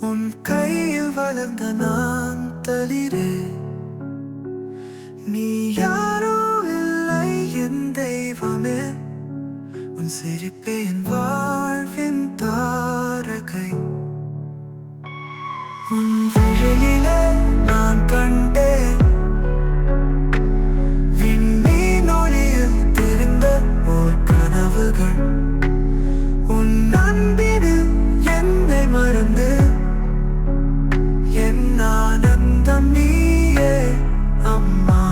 உன் கையில் வளர்ந்த நான் தளிரே, நீ யாரோ இல்லை என் தெய்வமே. உன் சிரிப்பே என் வாழ்வின் தாரகை. உன் விழியிலே நான் கண்டேன் விண்மீன் ஒளியில் தெரிந்த ஓர் கனவுகள். உன் அன்பினில் என்னை மறந்து என் ஆனந்தம் நீயே அம்மா.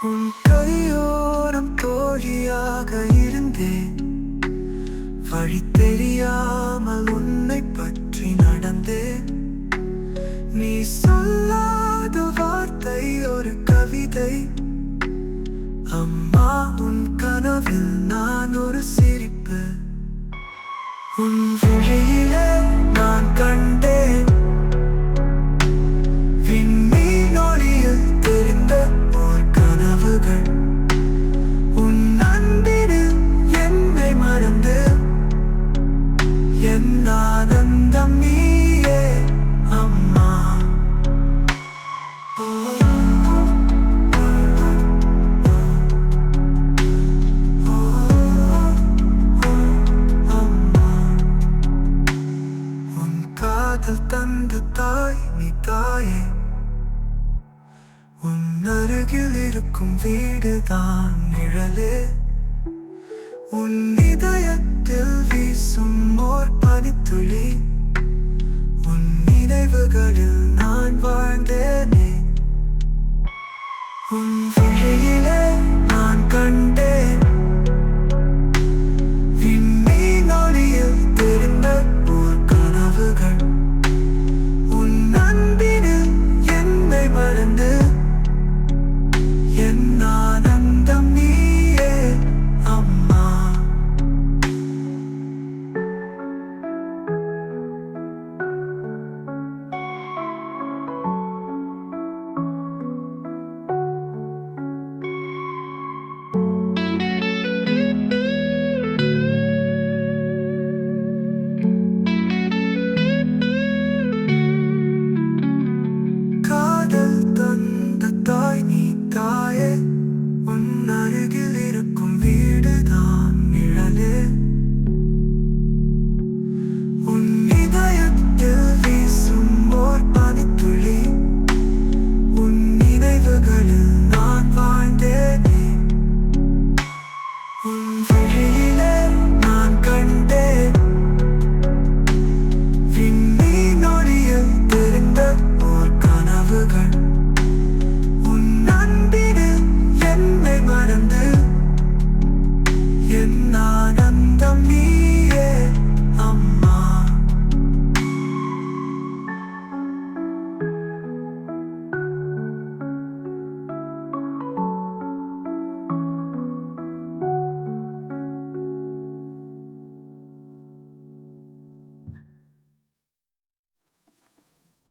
உன் கையோரம் தோழியாக இருந்தேன், வழி தெரியாமல் உன்னை பற்றி நடந்தேன். நீ சொல்லாத வார்த்தை ஒரு கவிதை அம்மா. உன் கனவில் நான் ஒரு சிரிப்பு. உன் விழியிலே நான் கண்டேன் விண்மீன் ஒளியில் தெரிந்த ஓர் கனவுகள். உன் அன்பினில் என்னை மறந்து என் ஆனந்தம் நீயே அம்மா. உன் காதல் தந்த தாய் நீ தாயே, உன் அருகில் இருக்கும் வீடுதான் நிழலே. உன் இதயத்தில் வீசும் ஓர் பனித்துளி